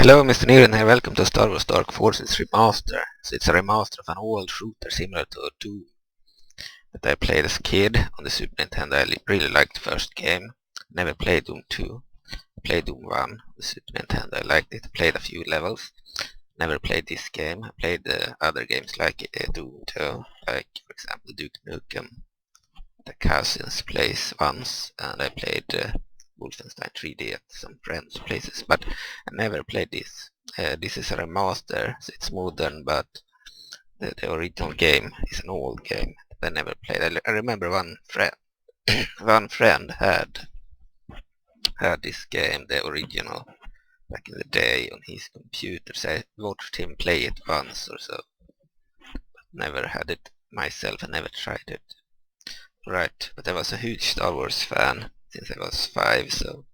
Hello, Mr. Niren here. Welcome to Star Wars Dark Forces Remaster. So it's a remaster of an old shooter similar to Doom that I played as a kid on the Super Nintendo. I really liked the first game. Never played Doom 2. I played Doom 1 on the Super Nintendo. I liked it. Played a few levels. Never played this game. I played other games like Doom 2, like for example Duke Nukem, the cousin's place once, and I played Wolfenstein 3D at some friends' places, but I never played this. This is a remaster, so it's modern, but the original game is an old game that I never played. I remember one friend had this game, the original, back in the day on his computer, so I watched him play it once or so, but never had it myself and never tried it. Right, but I was a huge Star Wars fan since I was 5, so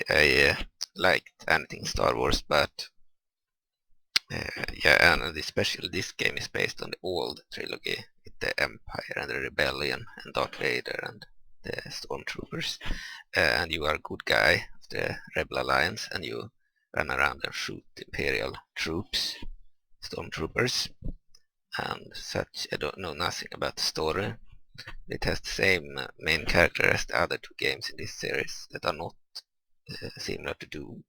I liked anything Star Wars, but yeah, and especially this game is based on the old trilogy with the Empire and the Rebellion and Darth Vader and the Stormtroopers, and you are a good guy of the Rebel Alliance and you run around and shoot Imperial troops, Stormtroopers, and such. I don't know nothing about the story. It has the same main character as the other two games in this series that are not similar to Doom.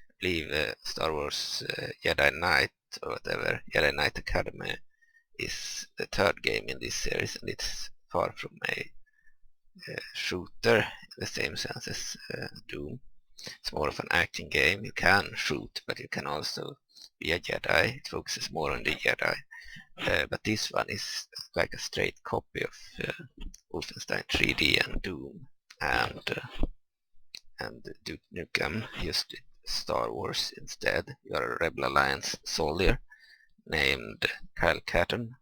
I believe Star Wars Jedi Knight or whatever, Jedi Knight Academy, is the third game in this series, and it's far from a shooter in the same sense as Doom. It's more of an action game. You can shoot, but you can also be a Jedi. It focuses more on the Jedi. But this one is like a straight copy of Wolfenstein 3D and Doom and Duke Nukem, just Star Wars instead. You are a Rebel Alliance soldier named Kyle Katarn,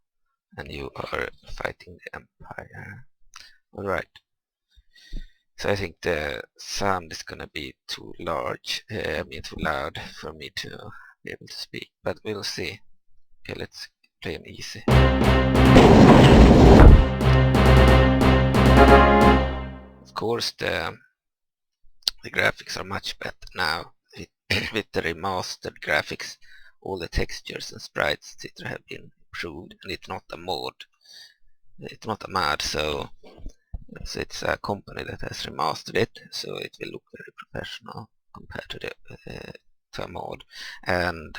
and you are fighting the Empire. Alright. So I think the sound is gonna be too large, too loud for me to be able to speak, but we'll see. Okay, let's play on easy. Of course, the graphics are much better now with the remastered graphics. All the textures and sprites etc. have been improved, and it's not a mod. It's not a mod, so it's a company that has remastered it, so it will look very professional compared to the to a mod. And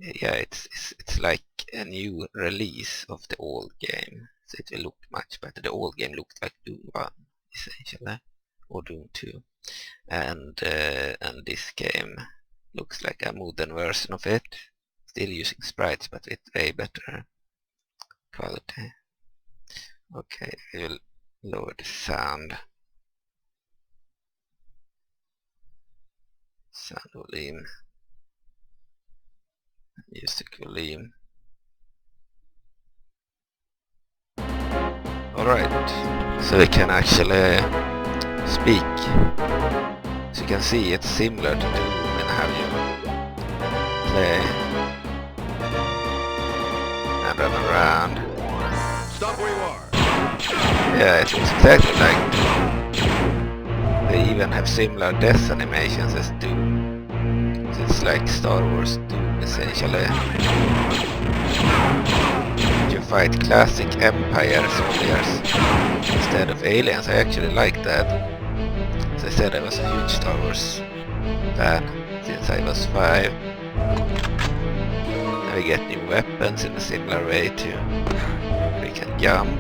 yeah, it's like a new release of the old game, so it will look much better. The old game looked like Doom 1 essentially, or Doom 2, and this game looks like a modern version of it, still using sprites but with way better quality. Okay, we will lower the sound volume, music volume. Alright, so we can actually speak. So you can see it's similar to Doom and how you play and run around. Stop where you are. Yeah, it looks exactly like Doom. They even have similar death animations as Doom. So it's like Star Wars Doom essentially. You fight classic Empire soldiers instead of aliens. I actually like that. As I said, I was a huge Star Wars fan since I was 5. And we get new weapons in a similar way too. We can jump.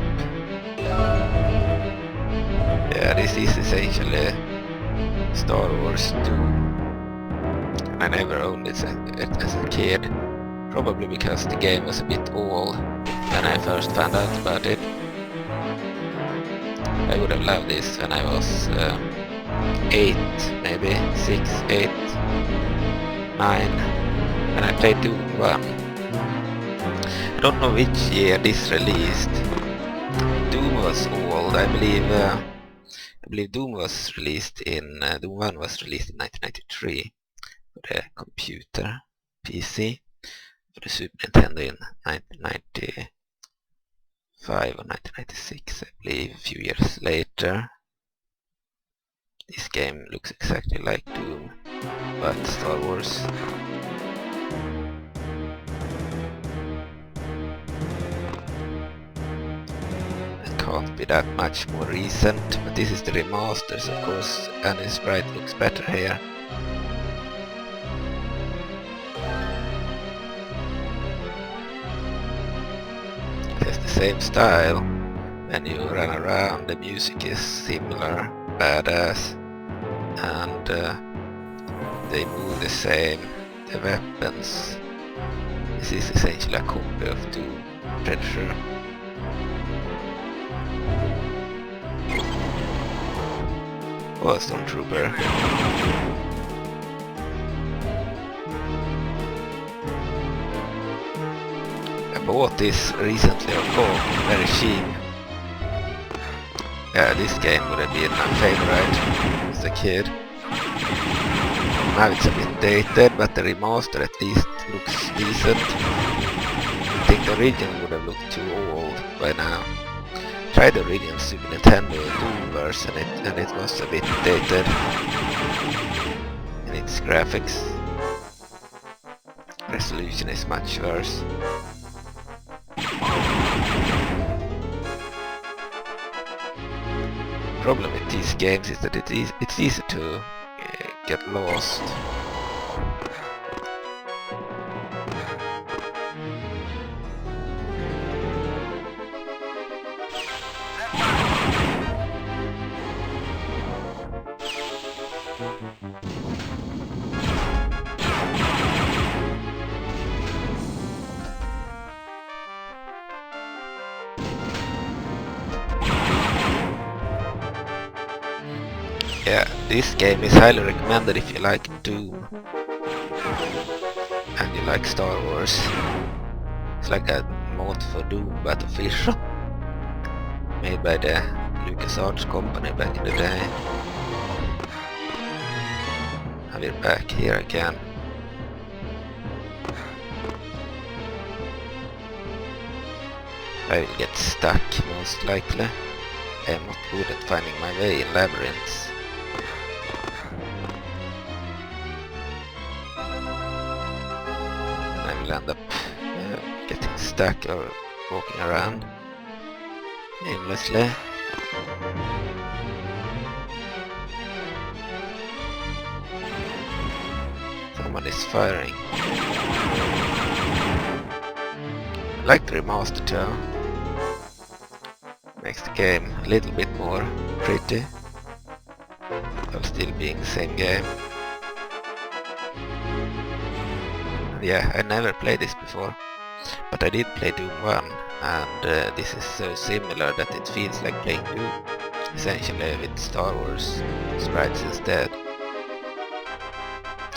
Yeah, this is essentially Star Wars 2. And I never owned it as a kid. Probably because the game was a bit old when I first found out about it. I would have loved this when I was 8, maybe 6, 8, 9, when I played Doom 1. I don't know which year this released. Doom was old, I believe Doom was released in, Doom 1 was released in 1993 for the computer, PC, for the Super Nintendo in 1995 or 1996, I believe, a few years later. This game looks exactly like Doom, but Star Wars. It can't be that much more recent, but this is the remasters, of course, and his sprite looks better here. It has the same style. When you run around, the music is similar, badass, and they move the same. The weapons. This is essentially a copy of Doom Predator. Oh, Stormtrooper. I bought this recently on Go, very cheap. Yeah, this game would have been my favorite as a kid. Now it's a bit dated, but the remaster at least looks decent. I think the original would have looked too old by now. Tried the original Super Nintendo Doom version and it was a bit dated in its graphics. Resolution is much worse. Problem with these games is that it's easy to get lost. Yeah, this game is highly recommended if you like Doom and you like Star Wars. It's like a mod for Doom but official, made by the LucasArts company back in the day. And we're back here again. I will get stuck most likely. I am not good at finding my way in labyrinths. I will end up getting stuck or walking around aimlessly. Someone is firing. I like the remaster too. Makes the game a little bit more pretty, while still being the same game. Yeah, I never played this before, but I did play Doom 1, and this is so similar that it feels like playing Doom, essentially with Star Wars sprites instead.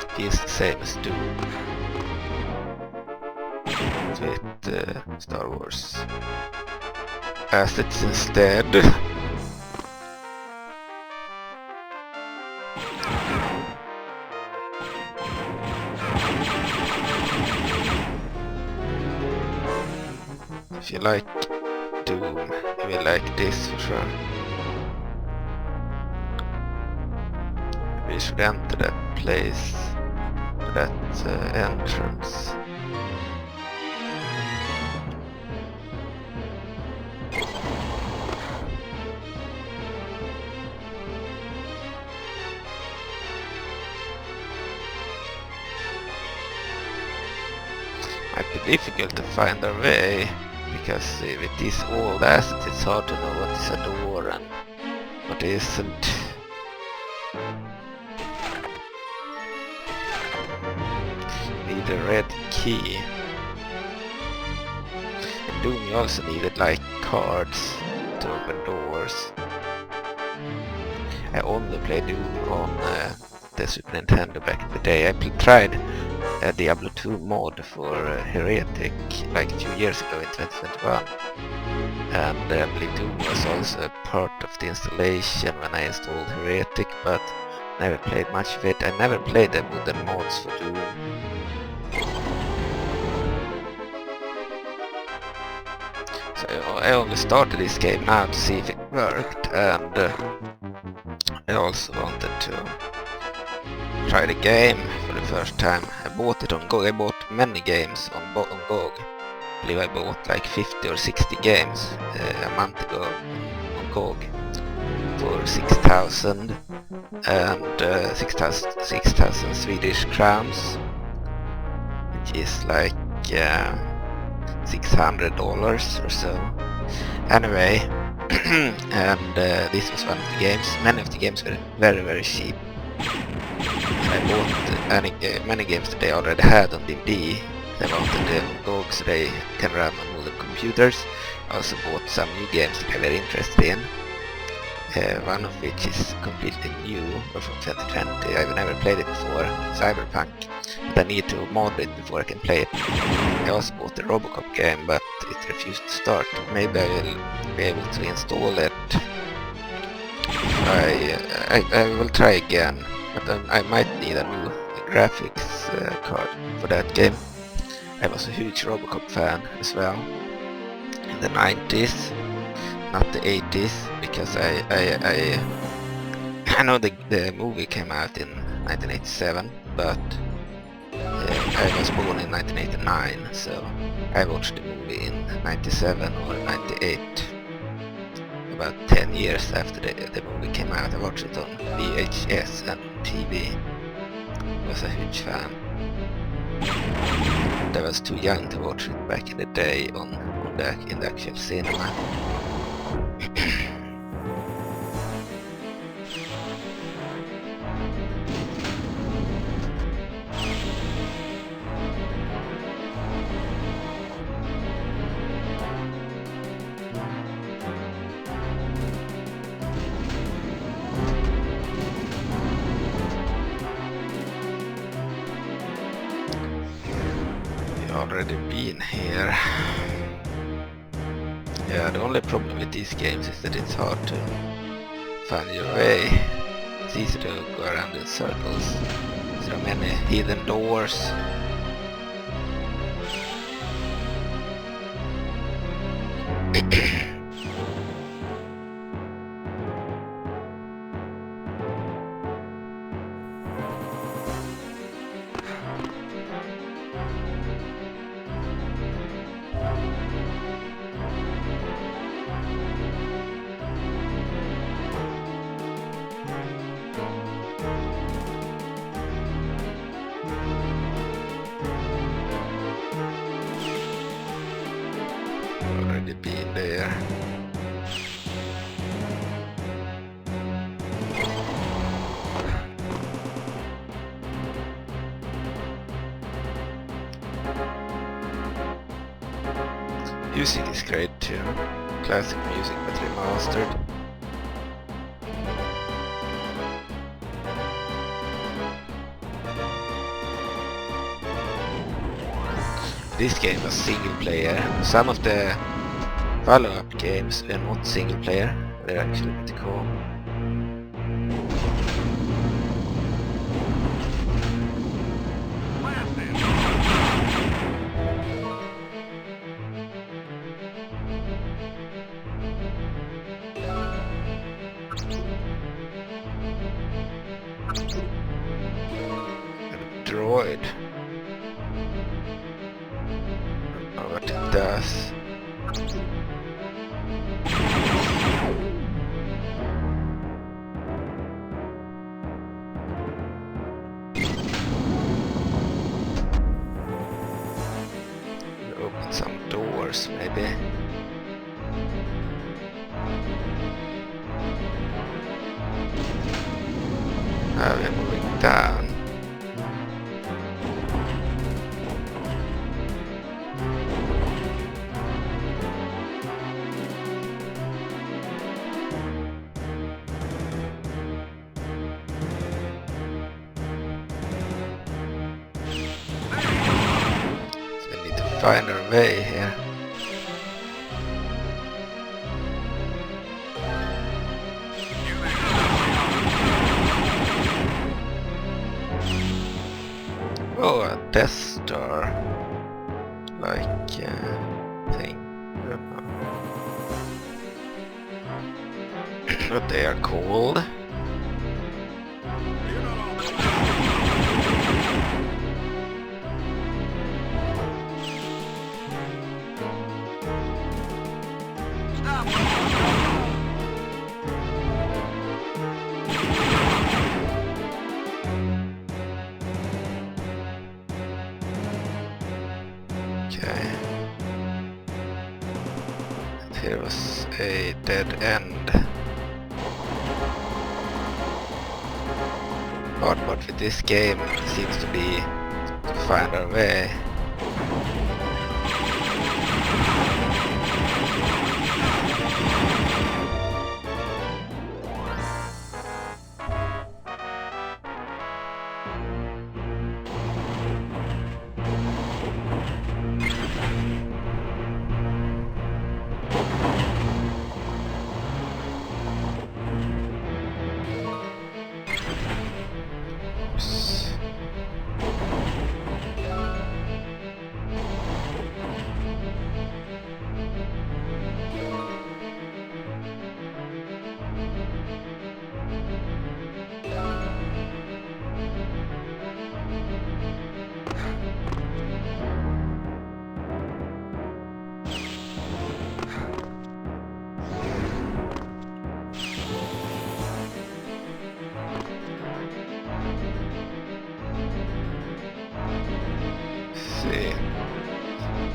It feels the same as Doom, with Star Wars assets instead. If you like Doom, you will like this for sure. We should enter that place, that entrance. Might be difficult to find our way, because with these old assets it's hard to know what is a door and what isn't. Need a red key. In Doom you also needed like cards to open doors. I only played Doom on the Super Nintendo back in the day. I tried a Diablo 2 mod for Heretic like a few years ago in 2021, and I believe Doom was also a part of the installation when I installed Heretic, but never played much of it. I never played the wooden mods for Doom. So I only started this game now to see if it worked, and also wanted to try the game for the first time. I bought it on GOG. I bought many games on GOG. I believe I bought like 50 or 60 games a month ago on GOG for 6,000 and 6,000 Swedish crowns, which is like $600 or so. Anyway, and this was one of the games. Many of the games were very cheap. I bought many games that they already had on DVD. They wanted them on GOG so they can run on older computers. I also bought some new games that I were interested in. One of which is completely new, or from 2020. I've never played it before, Cyberpunk. But I need to mod it before I can play it. I also bought the Robocop game, but it refused to start. Maybe I will be able to install it. I will try again, but I might need a new graphics card for that game. I was a huge Robocop fan as well in the 90s, not the 80s, because I know the movie came out in 1987, but I was born in 1989, so I watched the movie in 97 or 98. About 10 years after the movie came out, I watched it on VHS and TV. I was a huge fan. I was too young to watch it back in the day in the actual cinema. Already been here. Yeah, the only problem with these games is that it's hard to find your way. It's easy to go around in circles. There are many hidden doors. Already been there. Music is great too. Classic music but remastered. This game was single player. Some of the follow-up games were not single player. They're actually pretty cool. And a droid. I don't know what it does. Open some doors, maybe. We're moving down. So we need to find our way here. Oh, a Death Star, like thing. I don't know what they are called. Okay. And here was a dead end. Hard part with this game seems to be to find our way. See,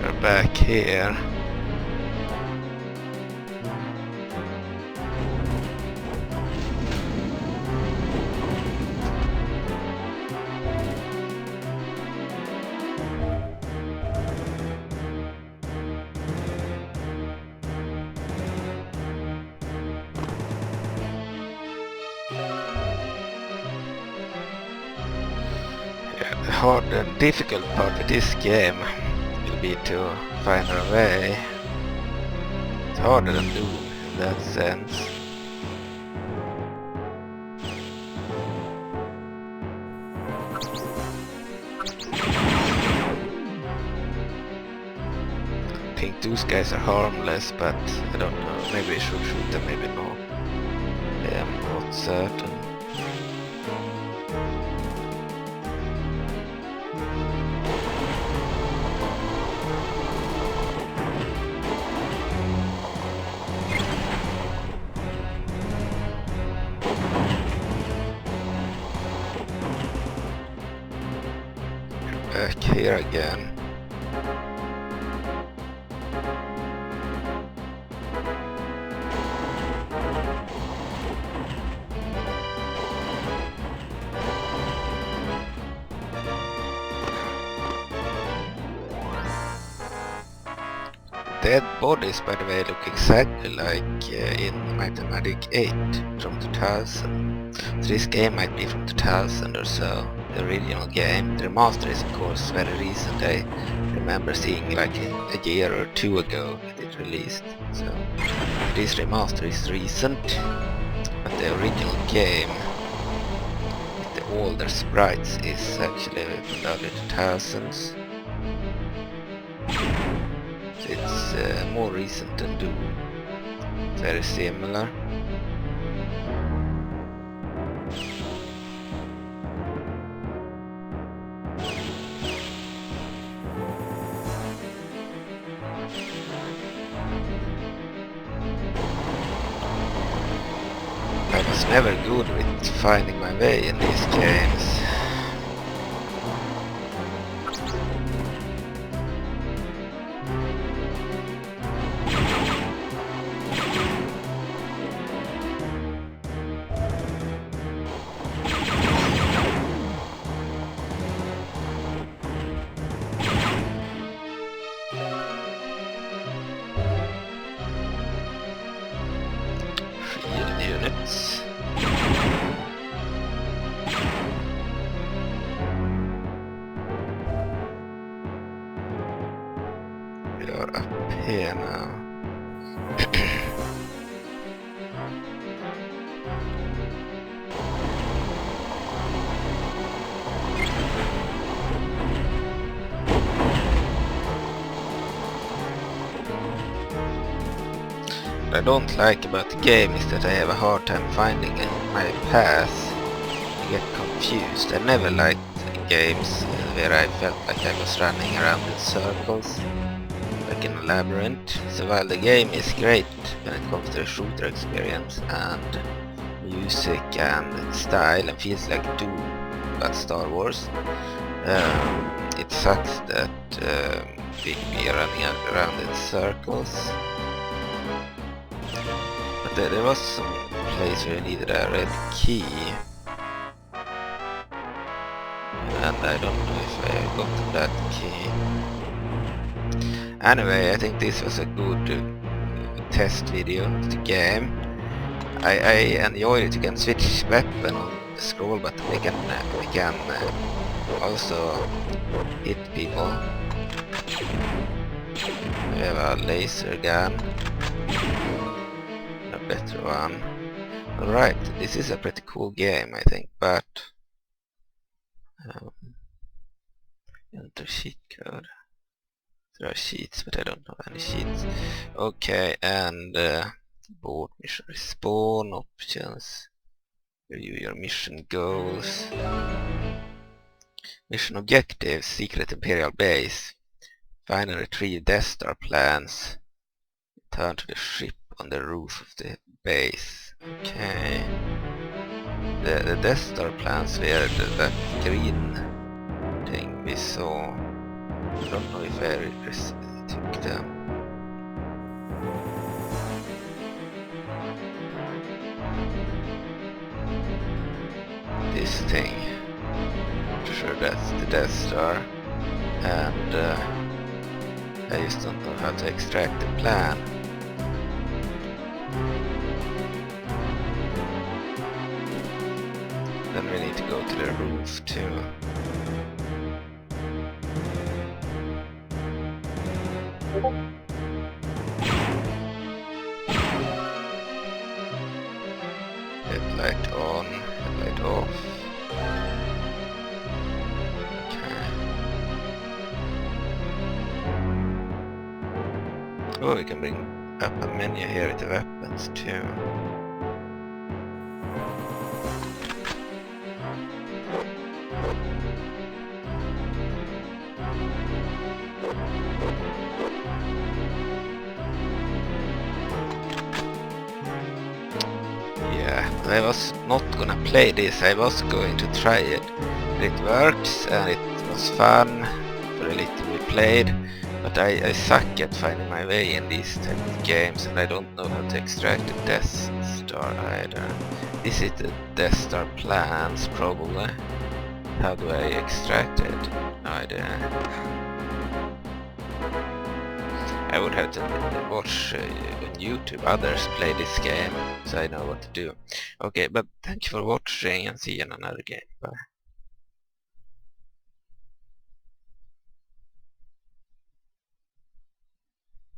we're back here. The hard and difficult part with this game will be to find our way. It's harder than Doom in that sense. I think those guys are harmless, but I don't know. Maybe I should shoot them, maybe not. I'm not certain. Back here again. Dead bodies, by the way, look exactly like in Might and Magic 8 from 2000. So this game might be from 2000 or so, the original game. The remaster is of course very recent. I remember seeing like a year or two ago that it released. So this remaster is recent, but the original game with the older sprites is actually from the early 2000s. It's more recent than Doom. Very similar. I was never good with finding my way in these games. Units. We are up here now. What I don't like about the game is that I have a hard time finding my path. I get confused. I never liked games where I felt like I was running around in circles. like in a labyrinth. So while the game is great when it comes to the shooter experience and music and style and feels like Doom but Star Wars, it sucks that we are running around in circles. But there was some place where you needed a red key, and I don't know if I got that key. Anyway, I think this was a good test video of the game. I enjoyed it. You can switch weapon on the scroll button. We can also hit people. We have a laser gun, a better one. Alright, this is a pretty cool game, I think, but enter cheat code. There are sheets, but I don't know any sheets. Okay, and board mission respawn options. Review your mission goals. Mission objectives: secret Imperial base. Find and retrieve Death Star plans. Return to the ship on the roof of the base. Okay. The Death Star plans were that green thing we saw. I don't know if I took them. This thing. I'm sure that's the Death Star. And I just don't know how to extract the plan. Then we need to go to the roof too. Headlight on, headlight off. Okay. Oh, we can bring up a menu here with the weapons too. I was not gonna play this, I was going to try it. It works and it was fun for a little we played, but I suck at finding my way in these type of games and I don't know how to extract the Death Star either. Is it the Death Star plans probably? How do I extract it? No idea. I would have to watch on YouTube others play this game so I know what to do. Okay, but thank you for watching and see you in another game. Bye.